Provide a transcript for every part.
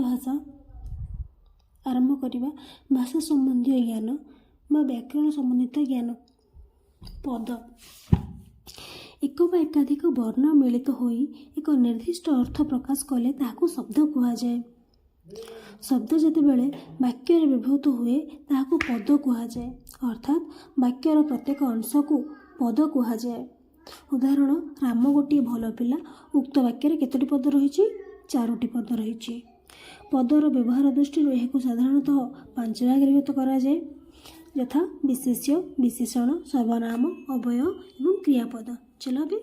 ଭାଷା ଆରମ୍ଭ କରିବା ଭାଷା ସମ୍ବନ୍ଧୀୟ ଜ୍ଞାନ ବା ବ୍ୟାକରଣ ସମ୍ବନ୍ଧିତ ଜ୍ଞାନ। ପଦ ଏକ ବା ଏକାଧିକ ବର୍ଣ୍ଣ ମିଳିତ ହୋଇ ଏକ ନିର୍ଦ୍ଦିଷ୍ଟ ଅର୍ଥ ପ୍ରକାଶ କଲେ ତାହାକୁ ଶବ୍ଦ କୁହାଯାଏ। ଶବ୍ଦ ଯେତେବେଳେ ବାକ୍ୟରେ ବ୍ୟବହୃତ ହୁଏ ତାହାକୁ ପଦ କୁହାଯାଏ, ଅର୍ଥାତ୍ ବାକ୍ୟର ପ୍ରତ୍ୟେକ ଅଂଶକୁ ପଦ କୁହାଯାଏ। ଉଦାହରଣ, ରାମ ଗୋଟିଏ ଭଲ ପିଲା। ଉକ୍ତ ବାକ୍ୟରେ କେତୋଟି ପଦ ରହିଛି? 4ଟି ପଦ ରହିଛି। ପଦର ବ୍ୟବହାର ଦୃଷ୍ଟିରୁ ଏହାକୁ ସାଧାରଣତଃ 5 ଭାଗରେ ବିଭକ୍ତ କରାଯାଏ, ଯଥା ବିଶେଷ୍ୟ, ବିଶେଷଣ, ସର୍ବନାମ, ଅବୟ ଏବଂ କ୍ରିୟାପଦ। ଚାଲ ଏବେ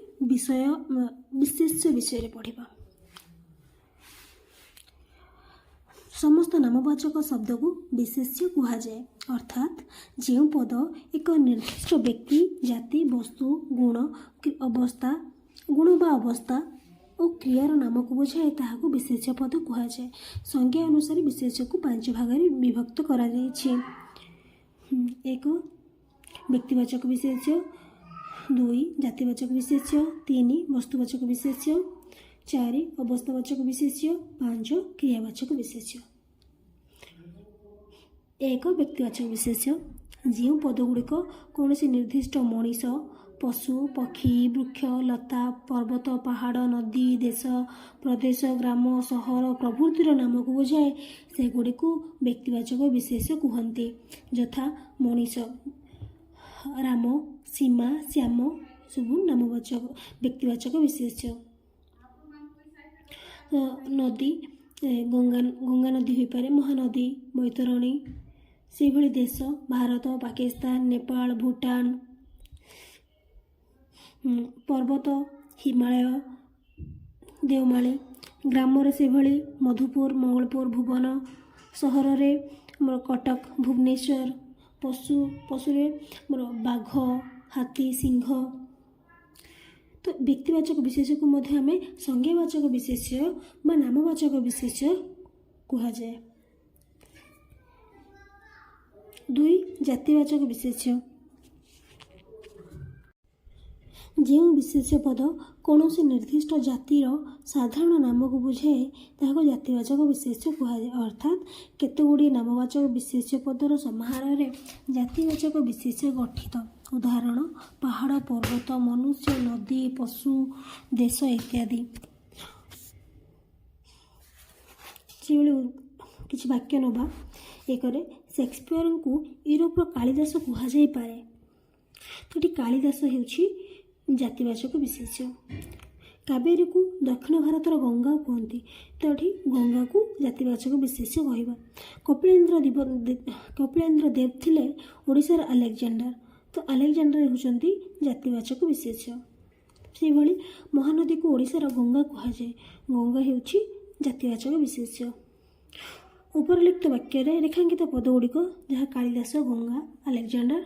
ବିଶେଷ୍ୟ ବିଷୟରେ ପଢ଼ିବା। ସମସ୍ତ ନାମବାଚକ ଶବ୍ଦକୁ ବିଶେଷ୍ୟ କୁହାଯାଏ, ଅର୍ଥାତ୍ ଯେଉଁ ପଦ ଏକ ନିର୍ଦ୍ଦିଷ୍ଟ ବ୍ୟକ୍ତି, ଜାତି, ବସ୍ତୁ, ଗୁଣ ବା ଅବସ୍ଥା ଓ କ୍ରିୟାର ନାମକୁ ବୁଝାଏ ତାହାକୁ ବିଶେଷ୍ୟ ପଦ କୁହାଯାଏ। ସଂଜ୍ଞା ଅନୁସାରେ ବିଶେଷ୍ୟକୁ 5 ଭାଗରେ ବିଭକ୍ତ କରାଯାଇଛି। 1. ବ୍ୟକ୍ତିବାଚକ ବିଶେଷ୍ୟ, 2. ଜାତିବାଚକ ବିଶେଷ୍ୟ, 3. ବସ୍ତୁବାଚକ ବିଶେଷ୍ୟ, 4. ଅବସ୍ଥାବାଚକ ବିଶେଷ୍ୟ, 5. କ୍ରିୟାବାଚକ ବିଶେଷ୍ୟ। 1. ବ୍ୟକ୍ତିବାଚକ ବିଶେଷ୍ୟ। ଯେଉଁ ପଦଗୁଡ଼ିକ କୌଣସି ନିର୍ଦ୍ଦିଷ୍ଟ ମଣିଷ, ପଶୁ, ପକ୍ଷୀ, ବୃକ୍ଷ, ଲତା, ପର୍ବତ, ପାହାଡ଼, ନଦୀ, ଦେଶ, ପ୍ରଦେଶ, ଗ୍ରାମ, ସହର ପ୍ରଭୃତିର ନାମକୁ ବୁଝାଏ ସେଗୁଡ଼ିକୁ ବ୍ୟକ୍ତିବାଚକ ବିଶେଷ୍ୟ କୁହନ୍ତି, ଯଥା ମଣିଷ, ରାମ, ସୀମା, ଶ୍ୟାମ ସବୁ ବ୍ୟକ୍ତିବାଚକ ବିଶେଷ୍ୟ। ନଦୀ, ଗଙ୍ଗା ନଦୀ ହୋଇପାରେ, ମହାନଦୀ, ବୈତରଣୀ। ସେହିଭଳି ଦେଶ, ଭାରତ, ପାକିସ୍ତାନ, ନେପାଳ, ଭୁଟାନ। ପର୍ବତ, ହିମାଳୟ, ଦେଓମାଳି। ଗ୍ରାମରେ ସେଭଳି ମଧୁପୁର, ମଙ୍ଗଳପୁର, ଭୁବନ। ସହରରେ ଆମର କଟକ, ଭୁବନେଶ୍ୱର। ପଶୁରେ ଆମର ବାଘ, ହାତୀ, ସିଂହ। ତ ବ୍ୟକ୍ତିବାଚକ ବିଶେଷ୍ୟକୁ ମଧ୍ୟ ଆମେ ସଂଜ୍ଞାବାଚକ ବିଶେଷ୍ୟ ବା ନାମବାଚକ ବିଶେଷ୍ୟ କୁହାଯାଏ। 2. ଜାତିବାଚକ ବିଶେଷ୍ୟ। ଯେଉଁ ବିଶେଷ୍ୟ ପଦ କୌଣସି ନିର୍ଦ୍ଦିଷ୍ଟ ଜାତିର ସାଧାରଣ ନାମକୁ ବୁଝାଏ ତାହାକୁ ଜାତିବାଚକ ବିଶେଷ୍ୟ କୁହାଯାଏ, ଅର୍ଥାତ୍ କେତେଗୁଡ଼ିଏ ନାମବାଚକ ବିଶେଷ୍ୟ ପଦର ସମାହାରରେ ଜାତିବାଚକ ବିଶେଷ୍ୟ ଗଠିତ। ଉଦାହରଣ, ପାହାଡ଼, ପର୍ବତ, ମନୁଷ୍ୟ, ନଦୀ, ପଶୁ, ଦେଶ ଇତ୍ୟାଦି। ସେଭଳି କିଛି ବାକ୍ୟ ନେବା। 1. ସେକ୍ସପିୟରଙ୍କୁ ୟୁରୋପର କାଳିଦାସ କୁହାଯାଇପାରେ। ତ ଏଠି କାଳିଦାସ ହେଉଛି ଜାତିବାଚକ ବିଶେଷ୍ୟ। କାବେରୀକୁ ଦକ୍ଷିଣ ଭାରତର ଗଙ୍ଗା କୁହନ୍ତି, ତ ଏଠି ଗଙ୍ଗାକୁ ଜାତିବାଚକ ବିଶେଷ୍ୟ କହିବା। କପିଳେନ୍ଦ୍ର ଦେବ ଥିଲେ ଓଡ଼ିଶାର ଆଲେକଜାଣ୍ଡାର, ତ ଆଲେକଜାଣ୍ଡାର ହେଉଛନ୍ତି ଜାତିବାଚକ ବିଶେଷ୍ୟ। ସେହିଭଳି ମହାନଦୀକୁ ଓଡ଼ିଶାର ଗଙ୍ଗା କୁହାଯାଏ, ଗଙ୍ଗା ହେଉଛି ଜାତିବାଚକ ବିଶେଷ୍ୟ। ଉପରଲିଖିତ ବାକ୍ୟରେ ରେଖାଙ୍କିତ ପଦଗୁଡ଼ିକ ଯାହା କାଳିଦାସ, ଗଙ୍ଗା, ଆଲେକଜାଣ୍ଡାର,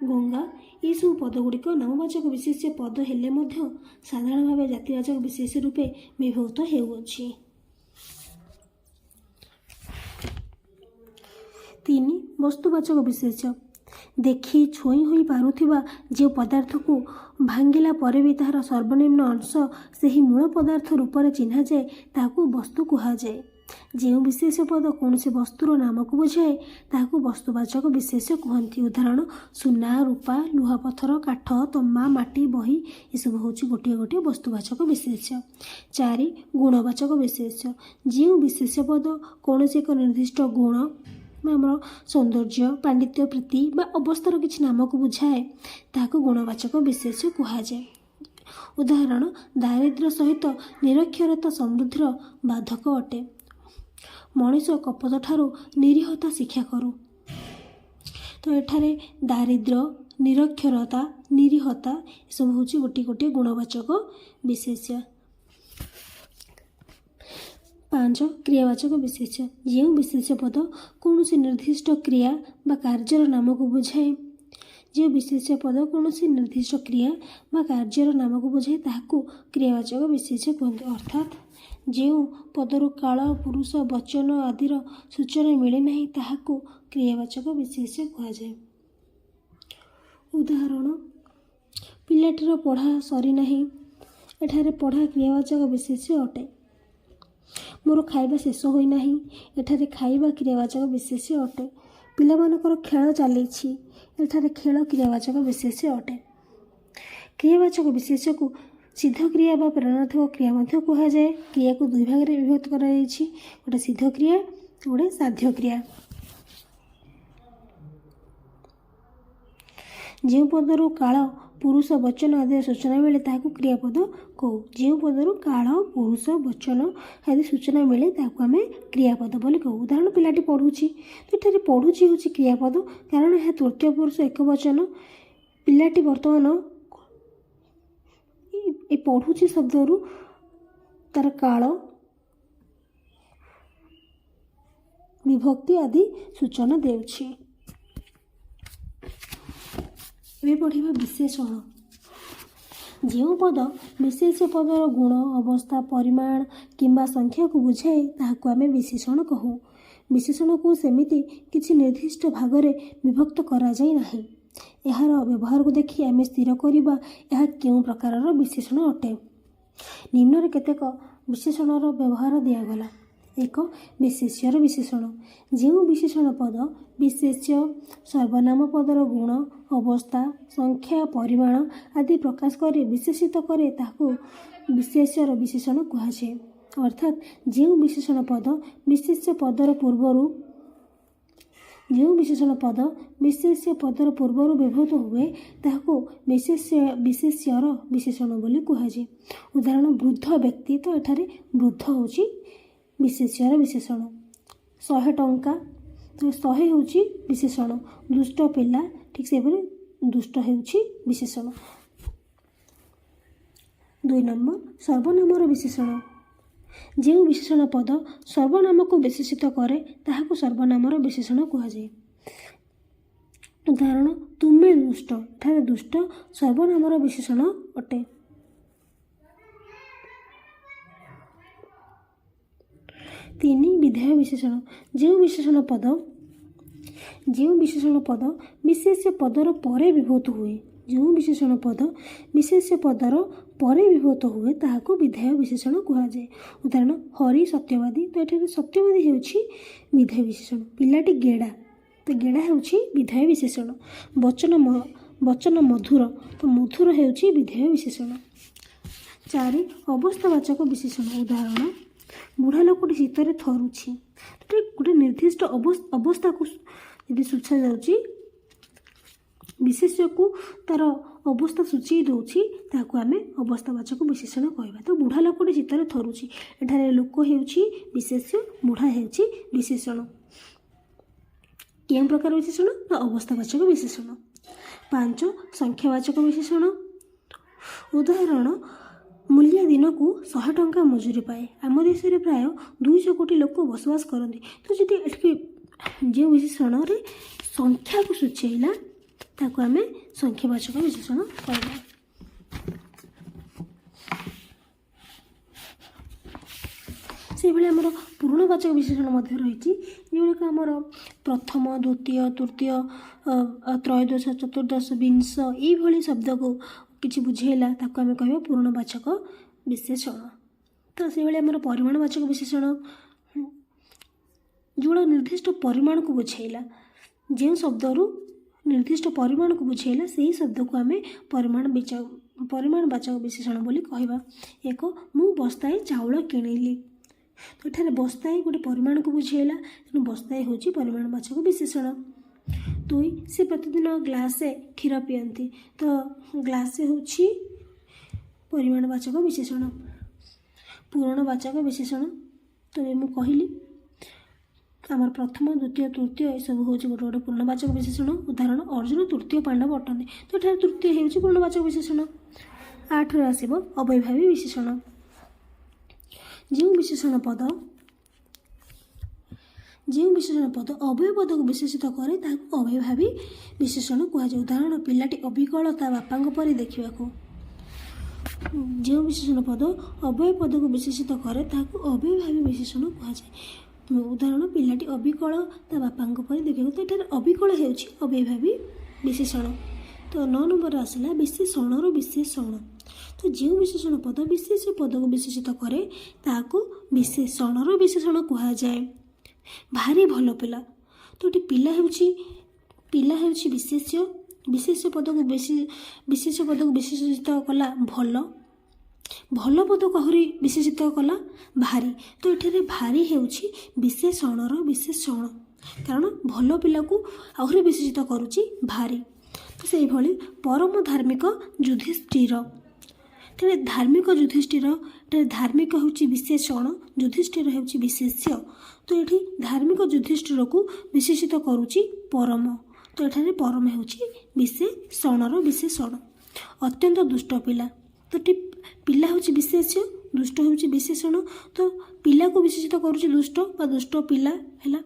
ଗଙ୍ଗା ଏହିସବୁ ପଦଗୁଡ଼ିକ ନାମବାଚକ ବିଶେଷ୍ୟ ପଦ ହେଲେ ମଧ୍ୟ ସାଧାରଣ ଭାବେ ଜାତିବାଚକ ବିଶେଷ୍ୟ ରୂପେ ବ୍ୟବହୃତ ହେଉଅଛି। 3. ବସ୍ତୁବାଚକ ବିଶେଷ୍ୟ। ଦେଖି ଛୁଇଁ ହୋଇ ପାରୁଥିବା ଯେଉଁ ପଦାର୍ଥକୁ ଭାଙ୍ଗିଲା ପରେ ବି ତାହାର ସର୍ବନିମ୍ନ ଅଂଶ ସେହି ମୂଳ ପଦାର୍ଥ ରୂପରେ ଚିହ୍ନାଯାଏ ତାହାକୁ ବସ୍ତୁ କୁହାଯାଏ। ଯେଉଁ ବିଶେଷ୍ୟ ପଦ କୌଣସି ବସ୍ତୁର ନାମକୁ ବୁଝାଏ ତାହାକୁ ବସ୍ତୁବାଚକ ବିଶେଷ୍ୟ କୁହନ୍ତି। ଉଦାହରଣ, ସୁନା, ରୂପା, ଲୁହାପଥର, କାଠ, ତମ୍ବା, ମାଟି, ବହି ଏସବୁ ହେଉଛି ଗୋଟିଏ ବସ୍ତୁବାଚକ ବିଶେଷ୍ୟ। 4. ଗୁଣବାଚକ ବିଶେଷ୍ୟ। ଯେଉଁ ବିଶେଷ୍ୟ ପଦ କୌଣସି ଏକ ନିର୍ଦ୍ଦିଷ୍ଟ ଗୁଣ ଆମର ସୌନ୍ଦର୍ଯ୍ୟ, ପାଣ୍ଡିତ୍ୟ, ପ୍ରୀତି ବା ଅବସ୍ଥାର କିଛି ନାମକୁ ବୁଝାଏ ତାହାକୁ ଗୁଣବାଚକ ବିଶେଷ୍ୟ କୁହାଯାଏ। ଉଦାହରଣ, ଦାରିଦ୍ର୍ୟ ସହିତ ନିରକ୍ଷରତା ସମୃଦ୍ଧିର ବାଧକ ଅଟେ। ମଣିଷ କପଟଠାରୁ ନିରୀହତା ଶିକ୍ଷା କରୁ। ତ ଏଠାରେ ଦାରିଦ୍ର୍ୟ, ନିରକ୍ଷରତା, ନିରୀହତା ଏସବୁ ହେଉଛି ଗୋଟିଏ ଗୁଣବାଚକ ବିଶେଷ୍ୟ। 5. କ୍ରିୟାବାଚକ ବିଶେଷ୍ୟ। ଯେଉଁ ବିଶେଷ୍ୟ ପଦ କୌଣସି ନିର୍ଦ୍ଦିଷ୍ଟ କ୍ରିୟା ବା କାର୍ଯ୍ୟର ନାମକୁ ବୁଝାଏ ତାହାକୁ କ୍ରିୟାବାଚକ ବିଶେଷ୍ୟ କୁହନ୍ତି, ଅର୍ଥାତ୍ ଯେଉଁ ପଦରୁ କାଳ, ପୁରୁଷ, ବଚନ ଆଦିର ସୂଚନା ମିଳେ ନାହିଁ ତାହାକୁ କ୍ରିୟାବାଚକ ବିଶେଷ୍ୟ କୁହାଯାଏ। ଉଦାହରଣ, ପିଲାଟିର ପଢ଼ା ସରିନାହିଁ। ଏଠାରେ ପଢ଼ା କ୍ରିୟାବାଚକ ବିଶେଷ୍ୟ ଅଟେ। ମୋର ଖାଇବା ଶେଷ ହୋଇନାହିଁ, ଏଠାରେ ଖାଇବା କ୍ରିୟାବାଚକ ବିଶେଷ୍ୟ ଅଟେ। ପିଲାମାନଙ୍କର ଖେଳ ଚାଲିଛି, ଏଠାରେ ଖେଳ କ୍ରିୟାବାଚକ ବିଶେଷ୍ୟ ଅଟେ। କ୍ରିୟାବାଚକ ବିଶେଷ୍ୟକୁ ସିଦ୍ଧ କ୍ରିୟା ବା ପ୍ରେରଣାତ୍ମକ କ୍ରିୟା ମଧ୍ୟ କୁହାଯାଏ। କ୍ରିୟାକୁ ଦୁଇ ଭାଗରେ ବିଭକ୍ତ କରାଯାଇଛି, ଗୋଟେ ସିଦ୍ଧ କ୍ରିୟା, ଗୋଟେ ସାଧ୍ୟ କ୍ରିୟା। ଯେଉଁ ପଦରୁ କାଳ, ପୁରୁଷ, ବଚନ ଆଦିର ସୂଚନା ମିଳେ ତାହାକୁ କ୍ରିୟାପଦ କହୁ। ଯେଉଁ ପଦରୁ କାଳ, ପୁରୁଷ, ବଚନ ଆଦି ସୂଚନା ମିଳେ ତାହାକୁ ଆମେ କ୍ରିୟାପଦ ବୋଲି କହୁ। ଉଦାହରଣ, ପିଲାଟି ପଢ଼ୁଛି, ତ ଏଠାରେ ପଢ଼ୁଛି ହେଉଛି କ୍ରିୟାପଦ, କାରଣ ଏହା ତୃତୀୟ ପୁରୁଷ ଏକବଚନ। ପିଲାଟି ବର୍ତ୍ତମାନ ଏ ପଢ଼ୁଛି ଶବ୍ଦରୁ ତାର କାଳ, ବିଭକ୍ତି ଆଦି ସୂଚନା ଦେଉଛି। ଏବେ ପଢ଼ିବା ବିଶେଷଣ। ଯେଉଁ ପଦ ବିଶେଷ ପଦର ଗୁଣ, ଅବସ୍ଥା, ପରିମାଣ କିମ୍ବା ସଂଖ୍ୟାକୁ ବୁଝାଏ ତାହାକୁ ଆମେ ବିଶେଷଣ କହୁ। ବିଶେଷଣକୁ ସେମିତି କିଛି ନିର୍ଦ୍ଦିଷ୍ଟ ଭାଗରେ ବିଭକ୍ତ କରାଯାଇ ନାହିଁ। ଏହାର ବ୍ୟବହାରକୁ ଦେଖି ଆମେ ସ୍ଥିର କରିବା ଏହା କେଉଁ ପ୍ରକାରର ବିଶେଷଣ ଅଟେ। ନିମ୍ନରେ କେତେକ ବିଶେଷଣର ବ୍ୟବହାର ଦିଆଗଲା। 1. ବିଶେଷ୍ୟର ବିଶେଷଣ। ଯେଉଁ ବିଶେଷଣ ପଦ ବିଶେଷ୍ୟ ସର୍ବନାମ ପଦର ଗୁଣ, ଅବସ୍ଥା, ସଂଖ୍ୟା, ପରିମାଣ ଆଦି ପ୍ରକାଶ କରି ବିଶେଷିତ କରେ ତାହାକୁ ବିଶେଷ୍ୟର ବିଶେଷଣ କୁହାଯାଏ। ଅର୍ଥାତ୍ ଯେଉଁ ବିଶେଷଣ ପଦ ବିଶେଷ୍ୟ ପଦର ପୂର୍ବରୁ ବ୍ୟବହୃତ ହୁଏ ତାହାକୁ ବିଶେଷ୍ୟର ବିଶେଷଣ ବୋଲି କୁହାଯାଏ। ଉଦାହରଣ, ବୃଦ୍ଧ ବ୍ୟକ୍ତି, ତ ଏଠାରେ ବୃଦ୍ଧ ହେଉଛି ବିଶେଷ୍ୟର ବିଶେଷଣ। 100 ଟଙ୍କା, ତ 100 ହେଉଛି ବିଶେଷଣ। ଦୁଷ୍ଟ ପିଲା, ଠିକ୍ ସେହିପରି ଦୁଷ୍ଟ ହେଉଛି ବିଶେଷଣ। 2 ନମ୍ବର, ସର୍ବନାମର ବିଶେଷଣ। ଯେଉଁ ବିଶେଷଣ ପଦ ସର୍ବନାମକୁ ବିଶେଷିତ କରେ ତାହାକୁ ସର୍ବନାମର ବିଶେଷଣ କୁହାଯାଏ। ଉଦାହରଣ, ତୁମେ ଦୁଷ୍ଟ, ଏଠାରେ ଦୁଷ୍ଟ ସର୍ବନାମର ବିଶେଷଣ ଅଟେ। 3. ବିଧେୟ ବିଶେଷଣ। ଯେଉଁ ବିଶେଷଣ ପଦ ବିଶେଷ୍ୟ ପଦର ପରେ ବିଭକ୍ତ ହୁଏ ତାହାକୁ ବିଧେୟ ବିଶେଷଣ କୁହାଯାଏ। ଉଦାହରଣ, ହରି ସତ୍ୟବାଦୀ, ତ ଏଠାରେ ସତ୍ୟବାଦୀ ହେଉଛି ବିଧେୟ ବିଶେଷଣ। ପିଲାଟି ଗେଡ଼ା, ତ ଗେଡ଼ା ହେଉଛି ବିଧେୟ ବିଶେଷଣ। ବଚନ ମଧୁର, ତ ମଧୁର ହେଉଛି ବିଧେୟ ବିଶେଷଣ। 4. ଅବସ୍ଥାବାଚକ ବିଶେଷଣ। ଉଦାହରଣ, ବୁଢ଼ା ଲୋକଟି ଶୀତରେ ଥରୁଛି, ଗୋଟେ ନିର୍ଦ୍ଦିଷ୍ଟ ଅବସ୍ଥାକୁ ଯଦି ସୂଚାଯାଉଛି, ବିଶେଷ୍ୟକୁ ତାର ଅବସ୍ଥା ସୂଚାଇ ଦେଉଛି ତାହାକୁ ଆମେ ଅବସ୍ଥାବାଚକ ବିଶେଷଣ କହିବା। ତ ବୁଢ଼ା ଲୋକଟି ଶୀତରେ ଥରୁଛି, ଏଠାରେ ଲୋକ ହେଉଛି ବିଶେଷ୍ୟ, ବୁଢ଼ା ହେଉଛି ବିଶେଷଣ। କେଉଁ ପ୍ରକାର ବିଶେଷଣ? ନା ଅବସ୍ଥାବାଚକ ବିଶେଷଣ। 5. ସଂଖ୍ୟାବାଚକ ବିଶେଷଣ। ଉଦାହରଣ, ମୂଲିଆ ଦିନକୁ 100 ଟଙ୍କା ମଜୁରୀ ପାଏ। ଆମ ଦେଶରେ ପ୍ରାୟ 200 କୋଟି ଲୋକ ବସବାସ କରନ୍ତି। ତ ଯଦି ଏଠି ଯେଉଁ ବିଶେଷଣରେ ସଂଖ୍ୟାକୁ ସୂଚାଇଲା ତାକୁ ଆମେ ସଂଖ୍ୟାବାଚକ ବିଶେଷଣ କହିବା। ସେହିଭଳି ଆମର ପୂର୍ଣ୍ଣବାଚକ ବିଶେଷଣ ମଧ୍ୟ ରହିଛି, ଯେଉଁଗୁଡ଼ିକ ଆମର ପ୍ରଥମ, ଦ୍ୱିତୀୟ, ତୃତୀୟ, ତ୍ରୟୋଦଶ, ଚତୁର୍ଦଶ, ବିଂଶ ଏଇଭଳି ଶବ୍ଦକୁ କିଛି ବୁଝେଇଲା ତାକୁ ଆମେ କହିବା ପୂର୍ଣ୍ଣବାଚକ ବିଶେଷଣ। ତ ସେହିଭଳି ଆମର ପରିମାଣବାଚକ ବିଶେଷଣ, ଯେଉଁଟା ନିର୍ଦ୍ଦିଷ୍ଟ ପରିମାଣକୁ ବୁଝେଇଲା, ଯେଉଁ ଶବ୍ଦରୁ ନିର୍ଦ୍ଦିଷ୍ଟ ପରିମାଣକୁ ବୁଝେଇଲା ସେହି ଶବ୍ଦକୁ ଆମେ ପରିମାଣବାଚକ ବିଶେଷଣ ବୋଲି କହିବା। 1. ମୁଁ ବସ୍ତାଏ ଚାଉଳ କିଣିଲି, ତ ଏଠାରେ ବସ୍ତାଏ ଗୋଟେ ପରିମାଣକୁ ବୁଝେଇଲା, ତେଣୁ ବସ୍ତାଏ ହେଉଛି ପରିମାଣବାଚକ ବିଶେଷଣ। 2. ସେ ପ୍ରତିଦିନ ଗ୍ଲାସେ କ୍ଷୀର ପିଅନ୍ତି, ତ ଗ୍ଲାସେ ହେଉଛି ପରିମାଣବାଚକ ବିଶେଷଣ। ପୂରଣବାଚକ ବିଶେଷଣ, ତ ମୁଁ କହିଲି ଆମର ପ୍ରଥମ, ଦ୍ୱିତୀୟ, ତୃତୀୟ ଏସବୁ ହେଉଛି ଗୋଟେ ଗୋଟେ ପୂର୍ଣ୍ଣବାଚକ ବିଶେଷଣ। ଉଦାହରଣ, ଅର୍ଜୁନ ତୃତୀୟ ପାଣ୍ଡବ ଅଟନ୍ତି, ତ ଏଠାରେ ତୃତୀୟ ହେଉଛି ପୂର୍ଣ୍ଣବାଚକ ବିଶେଷଣ। 8ରେ ଆସିବ ଅବୈଭାବୀ ବିଶେଷଣ। ଯେଉଁ ବିଶେଷଣ ପଦ ଅବୟବ ପଦକୁ ବିଶେଷିତ କରେ ତାହାକୁ ଅବୈଭାବୀ ବିଶେଷଣ କୁହାଯାଏ। ଉଦାହରଣ, ପିଲାଟି ଅବିକଳ ତା ବାପାଙ୍କ ପରି ଦେଖିବାକୁ। ଯେଉଁ ବିଶେଷଣ ପଦ ଅବୟବ ପଦକୁ ବିଶେଷିତ କରେ ତାହାକୁ ଅବୈଭାବୀ ବିଶେଷଣ କୁହାଯାଏ। ଉଦାହରଣ, ପିଲାଟି ଅବିକଳ ତା ବାପାଙ୍କ ପରି ଦେଖିବାକୁ, ତ ଏଠାରେ ଅବିକଳ ହେଉଛି ଅବୈଭାବୀ ବିଶେଷଣ। ତ 9 ନମ୍ବରରେ ଆସିଲା ବିଶେଷଣର ବିଶେଷଣ। ତ ଯେଉଁ ବିଶେଷଣ ପଦ ବିଶେଷ ପଦକୁ ବିଶେଷିତ କରେ ତାହାକୁ ବିଶେଷଣର ବିଶେଷଣ କୁହାଯାଏ। ଭାରି ଭଲ ପିଲା, ତ ଏଠି ପିଲା ହେଉଛି ବିଶେଷ ପଦକୁ ବିଶେଷିତ କଲା ଭଲ, ଭଲ ପଦକୁ ଆହୁରି ବିଶେଷିତ କଲା ଭାରି। ତ ଏଠାରେ ଭାରି ହେଉଛି ବିଶେଷଣର ବିଶେଷଣ, କାରଣ ଭଲ ପିଲାକୁ ଆହୁରି ବିଶେଷିତ କରୁଛି ଭାରି। ତ ସେଇଭଳି ପରମ ଧାର୍ମିକ ଯୁଧିଷ୍ଠିର, ତେଣୁ ଧାର୍ମିକ ଯୁଧିଷ୍ଠିର, ଏଠାରେ ଧାର୍ମିକ ହେଉଛି ବିଶେଷଣ, ଯୁଧିଷ୍ଠିର ହେଉଛି ବିଶେଷ୍ୟ। ତ ଏଠି ଧାର୍ମିକ ଯୁଧିଷ୍ଠିରକୁ ବିଶେଷିତ କରୁଛି ପରମ, ତ ଏଠାରେ ପରମ ହେଉଛି ବିଶେଷଣର ବିଶେଷଣ। ଅତ୍ୟନ୍ତ ଦୁଷ୍ଟ ପିଲା, ତ ଏଠି ପିଲା ହେଉଛି ବିଶେଷ୍ୟ, ଦୁଷ୍ଟ ହେଉଛି ବିଶେଷଣ। ତ ପିଲାକୁ ବିଶେଷିତ କରୁଛି ଦୁଷ୍ଟ ବା ଦୁଷ୍ଟ ପିଲା ହେଲା,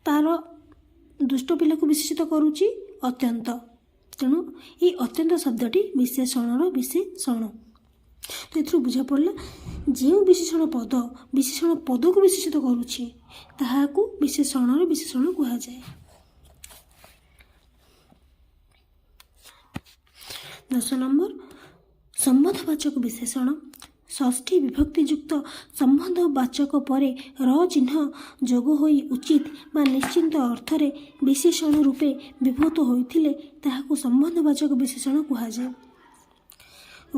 ତାର ଦୁଷ୍ଟ ପିଲାକୁ ବିଶେଷିତ କରୁଛି ଅତ୍ୟନ୍ତ, ତେଣୁ ଏହି ଅତ୍ୟନ୍ତ ଶବ୍ଦଟି ବିଶେଷଣର ବିଶେଷଣ। ତ ଏଥିରୁ ବୁଝାପଡ଼ିଲା ଯେଉଁ ବିଶେଷଣ ପଦକୁ ବିଶେଷିତ କରୁଛି ତାହାକୁ ବିଶେଷଣର ବିଶେଷଣ କୁହାଯାଏ। 10 ନମ୍ବର ସମ୍ବନ୍ଧବାଚକ ବିଶେଷଣ। ଷଷ୍ଠୀ ବିଭକ୍ତିଯୁକ୍ତ ସମ୍ବନ୍ଧବାଚକ ପରେ ର ଚିହ୍ନ ଯୋଗ ହୋଇ ଉଚିତ ବା ନିଶ୍ଚିତ ଅର୍ଥରେ ବିଶେଷଣ ରୂପେ ବିଭୂତ ହୋଇଥିଲେ ତାହାକୁ ସମ୍ବନ୍ଧବାଚକ ବିଶେଷଣ କୁହାଯାଏ।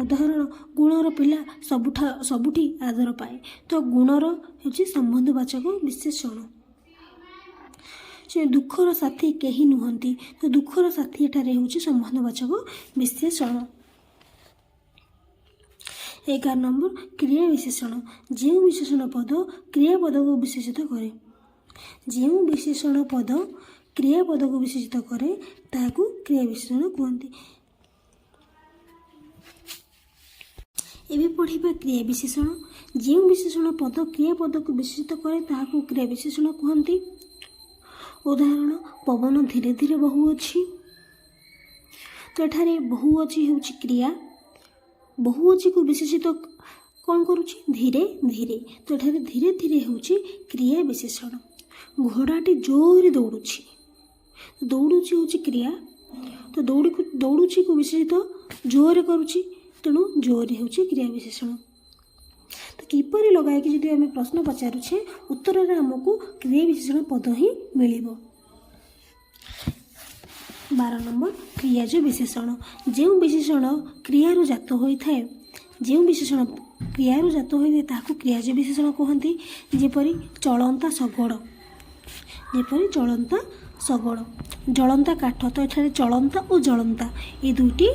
ଉଦାହରଣ, ଗୁଣର ପିଲା ସବୁଠି ଆଦର ପାଏ, ତ ଗୁଣର ହେଉଛି ସମ୍ବନ୍ଧବାଚକ ବିଶେଷଣ। ଦୁଃଖର ସାଥୀ କେହି ନୁହନ୍ତି, ତ ଦୁଃଖର ସାଥୀ ଏଠାରେ ହେଉଛି ସମ୍ବନ୍ଧବାଚକ ବିଶେଷଣ। 11 ନମ୍ବର କ୍ରିୟା ବିଶେଷଣ। ଯେଉଁ ବିଶେଷଣ ପଦ କ୍ରିୟାପଦକୁ ବିଶେଷିତ କରେ, ଯେଉଁ ବିଶେଷଣ ପଦ କ୍ରିୟାପଦକୁ ବିଶେଷିତ କରେ ତାହାକୁ କ୍ରିୟା ବିଶେଷଣ କୁହନ୍ତି। ଏବେ ପଢ଼ିବା କ୍ରିୟା ବିଶେଷଣ। ଯେଉଁ ବିଶେଷଣ ପଦ କ୍ରିୟାପଦକୁ ବିଶେଷିତ କରେ ତାହାକୁ କ୍ରିୟା ବିଶେଷଣ କୁହନ୍ତି। ଉଦାହରଣ, ପବନ ଧୀରେ ଧୀରେ ବହୁଅଛି, ତ ଏଠାରେ ବହୁଅଛି ହେଉଛି କ୍ରିୟା, ବହୁଅଛିକୁ ବିଶେଷିତ କ'ଣ କରୁଛି? ଧୀରେ ଧୀରେ, ତ ଏଠାରେ ଧୀରେ ଧୀରେ ହେଉଛି କ୍ରିୟା ବିଶେଷଣ। ଘୋଡ଼ାଟି ଜୋରରେ ଦୌଡ଼ୁଛି, ଦୌଡ଼ୁଛି ହେଉଛି କ୍ରିୟା, ତ ଦୌଡ଼ୁଛିକୁ ବିଶେଷିତ ଜୋରରେ କରୁଛି, ତେଣୁ ଜୋରରେ ହେଉଛି କ୍ରିୟା ବିଶେଷଣ। ତ କିପରି ଲଗାଇକି ଯଦି ଆମେ ପ୍ରଶ୍ନ ପଚାରୁଛେ ଉତ୍ତରରେ ଆମକୁ କ୍ରିୟା ବିଶେଷଣ ପଦ ହିଁ ମିଳିବ। 12 ନମ୍ବର କ୍ରିୟାଜ ବିଶେଷଣ। ଯେଉଁ ବିଶେଷଣ କ୍ରିୟାରୁ ଜାତ ହୋଇଥାଏ ତାହାକୁ କ୍ରିୟାଜ ବିଶେଷଣ କୁହନ୍ତି। ଯେପରି ଚଳନ୍ତା ଶଗଡ଼, ଜଳନ୍ତା କାଠ, ତ ଏଠାରେ ଚଳନ୍ତା ଓ ଜଳନ୍ତା ଏ ଦୁଇଟି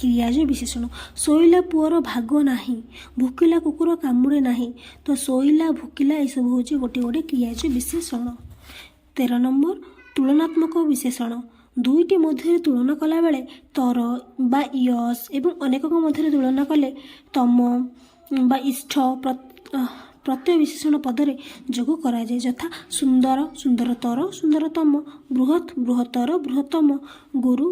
କ୍ରିୟାଜ ବିଶେଷଣ। ଶୋଇଲା ପୁଅର ଭାଗ ନାହିଁ, ଭୋକିଲା କୁକୁର କାମୁଡ଼େ ନାହିଁ, ତ ଶୋଇଲା ଭୋକିଲା ଏସବୁ ହେଉଛି ଗୋଟେ କ୍ରିୟାଜ ବିଶେଷଣ। 13 ନମ୍ବର ତୁଳନାତ୍ମକ ବିଶେଷଣ। ଦୁଇଟି ମଧ୍ୟରେ ତୁଳନା କଲାବେଳେ ତର ବା ୟସ୍ ଏବଂ ଅନେକଙ୍କ ମଧ୍ୟରେ ତୁଳନା କଲେ ତମ ବା ଇଷ୍ଠ ପ୍ରତ୍ୟୟ ବିଶେଷଣ ପଦରେ ଯୋଗ କରାଯାଏ। ଯଥା ସୁନ୍ଦର ସୁନ୍ଦରତର ସୁନ୍ଦରତମ, ବୃହତ୍ ବୃହତ୍ତର ବୃହତ୍ତମ, ଗୁରୁ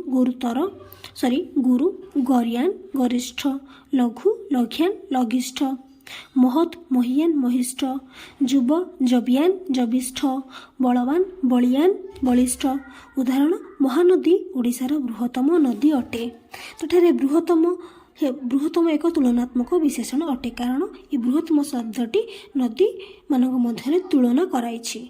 ଗରିୟାନ୍ ଗରିଷ୍ଠ, ଲଘୁ ଲଘ୍ୟାନ୍ ଲଘିଷ୍ଠ, ମହତ୍ ମହିୟାନ୍ ମହିଷ୍ଠ, ଯୁବ ଯବିୟାନ୍ ଯବିଷ୍ଠ, ବଳବାନ୍ ବଳିୟାନ୍ ବଳିଷ୍ଠ। ଉଦାହରଣ, ମହାନଦୀ ଓଡ଼ିଶାର ବୃହତ୍ତମ ନଦୀ ଅଟେ। ତ ଏଠାରେ ବୃହତ୍ତମ ଏକ ତୁଳନାତ୍ମକ ବିଶେଷଣ ଅଟେ, କାରଣ ଏ ବୃହତ୍ତମ ଶବ୍ଦଟି ନଦୀମାନଙ୍କ ମଧ୍ୟରେ ତୁଳନା କରାଇଛି।